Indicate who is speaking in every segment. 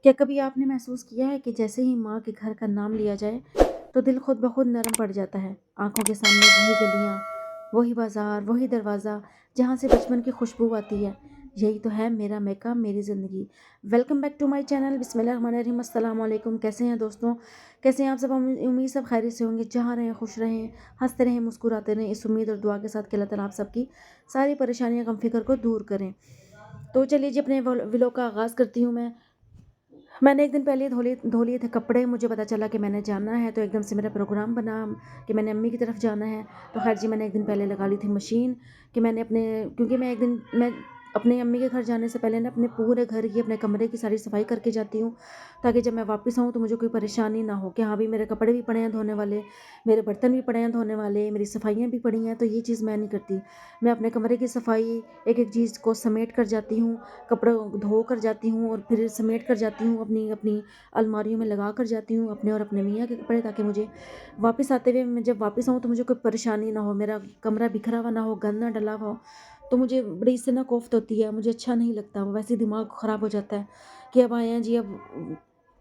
Speaker 1: क्या कभी आपने महसूस किया है कि जैसे ही माँ के घर का नाम लिया जाए तो दिल खुद ब खुद नरम पड़ जाता है। आंखों के सामने वही गलियाँ, वही बाजार, वही दरवाज़ा जहाँ से बचपन की खुशबू आती है। यही तो है मेरा मेका, मेरी ज़िंदगी। Welcome back to my channel. बिस्मिल्लाहिर्रहमानिर्रहीम। अस्सलाम वालेकुम। कैसे हैं दोस्तों? कैसे हैं आप सब? उम्मीद सब खैरियत से होंगे। जहाँ रहें खुश रहें, हंसते रहें, मुस्कुराते रहें। इस उम्मीद और दुआ के साथ कि अल्लाह ताला आप सबकी सारी परेशानियाँ, गम फिक्र को दूर करें। तो चलिए जी, अपने व्लॉग का आगाज़ करती हूँ मैं। मैंने एक दिन पहले धो लिए थे कपड़े। मुझे पता चला कि मैंने जाना है, तो एकदम से मेरा प्रोग्राम बना कि मैंने अम्मी की तरफ जाना है। तो खैर जी, मैंने एक दिन पहले लगा ली थी मशीन कि मैंने अपने, क्योंकि मैं अपने अम्मी के घर जाने से पहले ना अपने पूरे घर की, अपने कमरे की सारी सफाई करके जाती हूँ, ताकि जब मैं वापस आऊँ तो मुझे कोई परेशानी ना हो कि हाँ भाई मेरे कपड़े भी पड़े हैं धोने वाले, मेरे बर्तन भी पड़े हैं धोने वाले, मेरी सफाइयाँ भी पड़ी हैं। तो ये चीज़ मैं नहीं करती। मैं अपने कमरे की सफाई एक एक चीज़ को समेट कर जाती हूँ, कपड़े धो कर जाती हूँ और फिर समेट कर जाती हूँ, अपनी अपनी अलमारियों में लगा कर जाती हूँ, अपने और अपने मियाँ के कपड़े, ताकि मुझे वापस आते हुए, मैं जब वापस आऊँ तो मुझे कोई परेशानी ना हो, मेरा कमरा बिखरा हुआ ना हो, गंद ना डला हुआ हो। तो मुझे बड़ी इससे ना कोफ्त होती है, मुझे अच्छा नहीं लगता। वैसे ही दिमाग ख़राब हो जाता है कि अब आए हैं जी, अब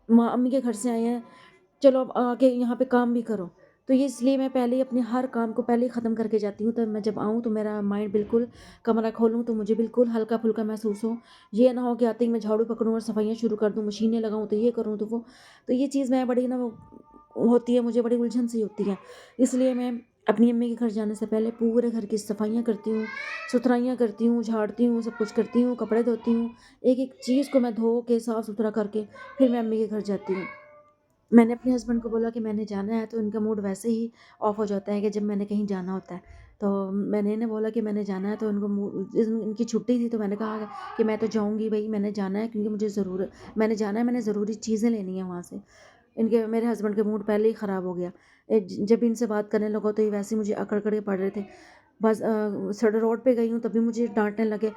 Speaker 1: माँ अम्मी के घर से आए हैं, चलो अब आके यहाँ पे काम भी करो। तो ये इसलिए मैं पहले ही अपने हर काम को पहले ही ख़त्म करके जाती हूँ, तो मैं जब आऊँ तो मेरा माइंड बिल्कुल, कमरा खोलूँ तो मुझे बिल्कुल हल्का-फुल्का महसूस हो। ये ना हो कि आते ही मैं झाड़ू पकड़ूँ और सफाइयाँ शुरू कर दूँ, मशीनें लगाऊँ, तो ये करूँ तो वो। तो ये चीज़ मैं बड़ी ना वो होती है, मुझे बड़ी उलझन सी होती है। इसलिए मैं अपनी अम्मी के घर जाने से पहले पूरे घर की सफाइयाँ करती हूँ, सुथराइयाँ करती हूँ, झाड़ती हूँ, सब कुछ करती हूँ, कपड़े धोती हूँ। एक-एक चीज़ को मैं धो के साफ-सुथरा करके फिर मैं अम्मी के घर जाती हूँ। मैंने अपने हस्बैंड को बोला कि मैंने जाना है, तो उनका मूड वैसे ही ऑफ हो जाता है कि जब मैंने कहीं जाना होता है। तो मैंने इन्हें बोला कि मैंने जाना है, तो उनको जिस दिन इनकी छुट्टी थी, तो मैंने कहा कि मैं तो जाऊँगी भई, मैंने जाना है, क्योंकि मुझे मैंने जाना है, मैंने ज़रूरी चीज़ें लेनी है वहाँ से। इनके मेरे हस्बैंड का मूड पहले ही ख़राब हो गया। जब इनसे बात करने लगा तो ये वैसे ही मुझे अकड़-अकड़ के पड़ रहे थे। बस सड़क रोड पे गई हूँ तभी मुझे डाँटने लगे,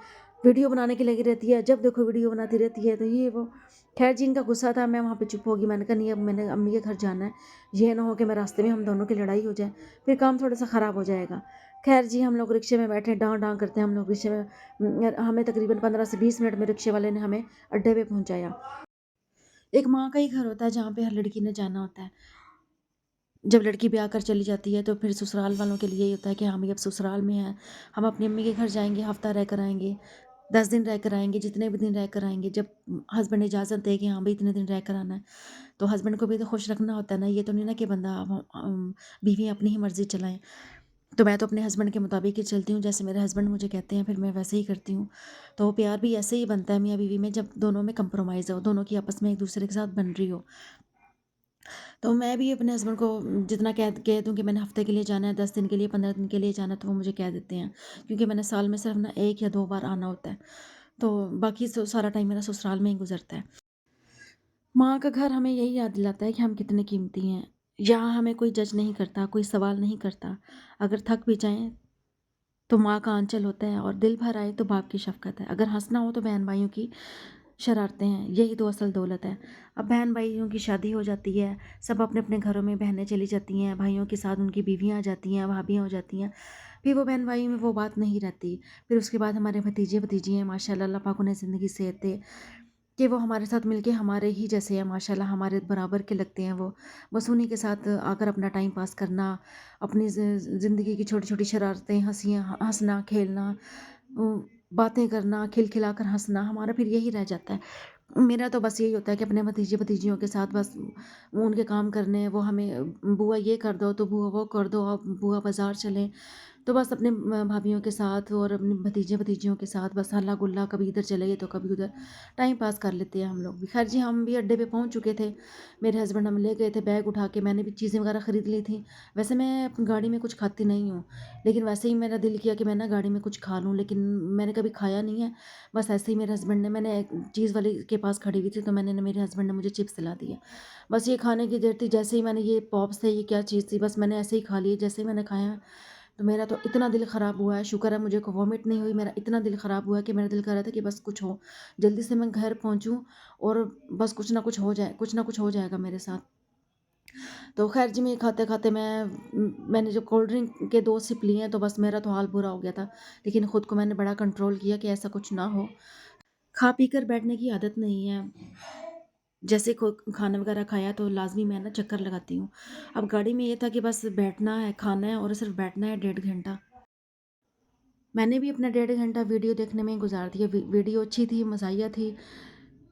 Speaker 1: वीडियो बनाने की लगी रहती है, जब देखो वीडियो बनाती रहती है, तो ये वो। ख़ैर जी, इनका गुस्सा था, मैं वहाँ पे चुप हो गई। मैंने कहा नहीं, अब मैंने अम्मी के घर जाना है, ये ना हो कि मैं रास्ते में हम दोनों की लड़ाई हो जाए, फिर काम थोड़ा-सा ख़राब हो जाएगा। ख़ैर जी, हम लोग रिक्शे में बैठे, डाँ-डाँ करते हैं हम लोग रिक्शे में। हमें तकरीबन 15 से 20 मिनट में रिक्शे वाले ने हमें अड्डे पे पहुँचाया। एक माँ का ही घर होता है जहाँ पे हर लड़की ने जाना होता है। जब लड़की ब्याह कर चली जाती है तो फिर ससुराल वालों के लिए यही होता है कि हाँ भई, अब ससुराल में हैं, हम अपनी अम्मी के घर जाएँगे, हफ़्ता रह कर आएँगे, 10 दिन रह कर आएँगे, जितने भी दिन रह कर आएँगे। जब हस्बैंड इजाज़त दे कि हाँ भई इतने दिन रह कर आना है, तो हस्बैंड को भी तो खुश रखना होता है ना। ये तो नहीं ना कि बंदा बीवी अपनी ही मर्ज़ी चलाएँ। तो मैं तो अपने हस्बैंड के मुताबिक ही चलती हूँ, जैसे मेरे हस्बैंड मुझे कहते हैं फिर मैं वैसे ही करती हूँ। तो प्यार भी ऐसे ही बनता है मियाँ-बीवी में, जब दोनों में कंप्रोमाइज़ हो, दोनों की आपस में एक-दूसरे के साथ बन रही हो। तो मैं भी अपने हस्बैंड को जितना कह दूँ कि मैंने हफ़्ते के लिए जाना है, 10 दिन के लिए, 15 दिन के लिए जाना है, तो वो मुझे कह देते हैं। क्योंकि मैंने साल में सिर्फ़ ना 1 या 2 बार आना होता है। तो बाकी सारा टाइम मेरा ससुराल में ही गुज़रता है। माँ का घर हमें यही याद दिलाता है कि हम कितने कीमती हैं। यहाँ हमें कोई जज नहीं करता, कोई सवाल नहीं करता। अगर थक भी जाएँ तो माँ का आँचल होता है, और दिल भर आए तो बाप की शफ़क़त है। अगर हँसना हो तो बहन-भाइयों की शरारतें हैं, यही तो असल दौलत है। अब बहन-भाइयों की शादी हो जाती है, सब अपने-अपने घरों में, बहनें चली जाती हैं, भाइयों के साथ उनकी बीवियाँ आ जाती हैं, भाभियाँ हो जाती हैं। फिर वो बहन-भाई में वो बात नहीं रहती। फिर उसके बाद हमारे भतीजे-भतीजियाँ माशाअल्लाह, अल्लाह पाक उन्हें ज़िंदगी सेहत दे, कि वो हमारे साथ मिलके हमारे ही जैसे हैं माशाल्लाह, हमारे बराबर के लगते हैं वो। बस उन्हीं के साथ आकर अपना टाइम पास करना, अपनी ज़िंदगी की छोटी-छोटी शरारतें, हँसना, खेलना, बातें करना, खिलखिलाकर हँसना, हमारा फिर यही रह जाता है। मेरा तो बस यही होता है कि अपने भतीजे-भतीजियों के साथ बस वो उनके काम करने, वो हमें बुआ ये कर दो, तो बुआ वो कर दो, अब बुआ बाज़ार चलें। तो बस अपने भाभियों के साथ और अपने भतीजे-भतीजियों के साथ बस हल्ला-गुल्ला, कभी इधर चले गए तो कभी उधर, टाइम पास कर लेते हैं हम लोग भी। खैर जी, हम भी अड्डे पे पहुँच चुके थे। मेरे हस्बैंड हमें ले गए थे बैग उठा के, मैंने भी चीज़ें वगैरह खरीद ली थी। वैसे मैं अपनी गाड़ी में कुछ खाती नहीं हूँ, लेकिन वैसे ही मेरा दिल किया कि मैं ना गाड़ी में कुछ खा लूँ, लेकिन मैंने कभी खाया नहीं है। बस ऐसे ही मेरे हस्बैंड ने, मैंने एक चीज़ वाले के पास खड़ी हुई थी, तो मेरे हस्बैंड ने मुझे चिप्स दिला दिए। बस ये खाने की देर थी, जैसे ही मैंने, ये पॉप्स थे, ये क्या चीज़ थी, बस मैंने ऐसे ही खा लिए। जैसे ही मैंने खाया तो मेरा तो इतना दिल ख़राब हुआ है, शुक्र है मुझे को वॉमिट नहीं हुई। मेरा इतना दिल ख़राब हुआ है कि मेरा दिल कर रहा था कि बस कुछ हो, जल्दी से मैं घर पहुँचूँ और बस कुछ ना कुछ हो जाए, कुछ ना कुछ हो जाएगा मेरे साथ। तो ख़ैर जी, मैं खाते-खाते मैंने जो कोल्ड ड्रिंक के 2 सिप लिए हैं, तो बस मेरा तो हाल बुरा हो गया था। लेकिन खुद को मैंने बड़ा कंट्रोल किया कि ऐसा कुछ ना हो। खा पी कर बैठने की आदत नहीं है। जैसे खाना वगैरह खाया तो लाज़मी मैं ना चक्कर लगाती हूँ। अब गाड़ी में ये था कि बस बैठना है, खाना है और सिर्फ़ बैठना है 1.5 घंटा। मैंने भी अपना 1.5 घंटा वीडियो देखने में ही गुज़ार दिया। वीडियो अच्छी थी, मज़ाहिया थी,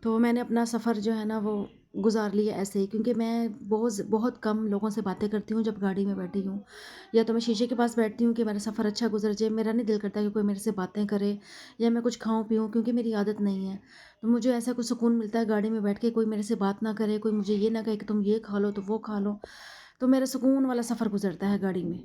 Speaker 1: तो मैंने अपना सफ़र जो है ना वो गुज़ार लिया ऐसे ही, क्योंकि मैं बहुत कम लोगों से बातें करती हूँ जब गाड़ी में बैठी हूँ। या तो मैं शीशे के पास बैठती हूँ कि मेरा सफ़र अच्छा गुज़र जाए, मेरा नहीं दिल करता कि कोई मेरे से बातें करे या मैं कुछ खाऊँ-पीऊँ, क्योंकि मेरी आदत नहीं है। तो मुझे ऐसा कुछ सुकून मिलता है गाड़ी में बैठ के, कोई मेरे से बात ना करे, कोई मुझे ये ना कहे कि तुम ये खा लो, तो वो खा लो। तो मेरा सुकून वाला सफ़र गुज़रता है गाड़ी में।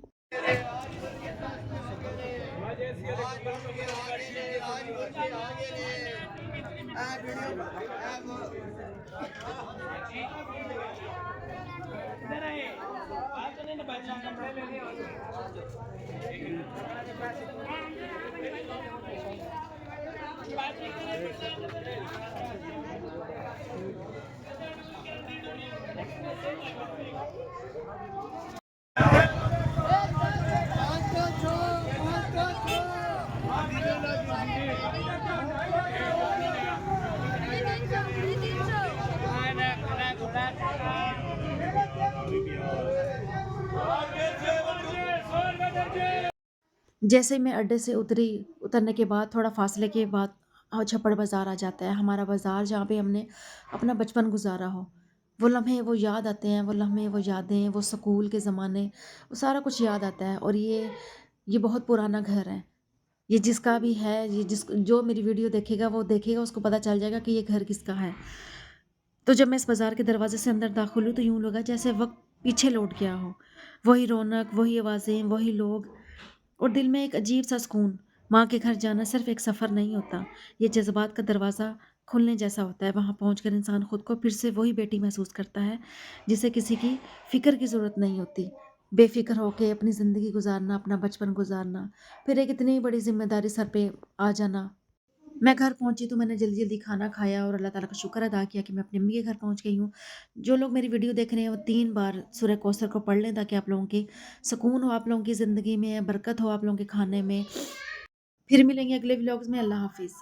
Speaker 1: जैसे ही मैं अड्डे से उतरी, उतरने के बाद थोड़ा फ़ासले के बाद छप्पड़ बाज़ार आ जाता है, हमारा बाज़ार जहाँ पे हमने अपना बचपन गुज़ारा हो। वो लम्हे, वो याद आते हैं, वो लम्हे, वो यादें, वो स्कूल के ज़माने, वो सारा कुछ याद आता है। और ये बहुत पुराना घर है। ये जिसका भी है, ये जो मेरी वीडियो देखेगा वो देखेगा, उसको पता चल जाएगा कि ये घर किसका है। तो जब मैं इस बाज़ार के दरवाज़े से अंदर दाखिल हुई तो यूँ लगा जैसे वक़्त पीछे लौट गया हो। वही रौनक, वही आवाज़ें, वही लोग और दिल में एक अजीब-सा सुकून। माँ के घर जाना सिर्फ़ एक सफ़र नहीं होता, ये जज़्बात का दरवाज़ा खुलने जैसा होता है। वहाँ पहुँचकर इंसान खुद को फिर से वही बेटी महसूस करता है, जिसे किसी की फ़िक्र की ज़रूरत नहीं होती। बेफ़िक्र होके अपनी ज़िंदगी गुज़ारना, अपना बचपन गुज़ारना, फिर एक इतनी बड़ी ज़िम्मेदारी सर पे आ जाना। मैं घर पहुँची तो मैंने जल्दी-जल्दी खाना खाया और अल्लाह ताला का शुक्र अदा किया कि मैं अपनी अम्मी के घर पहुँच गई हूँ। जो लोग मेरी वीडियो देख रहे हैं वो 3 बार सूरह कौसर को पढ़ लें, ताकि आप लोगों की सुकून हो, आप लोगों की ज़िंदगी में, बरकत हो आप लोगों के खाने में। फिर मिलेंगे अगले व्लॉग्स में। अल्लाह हाफ़िज़।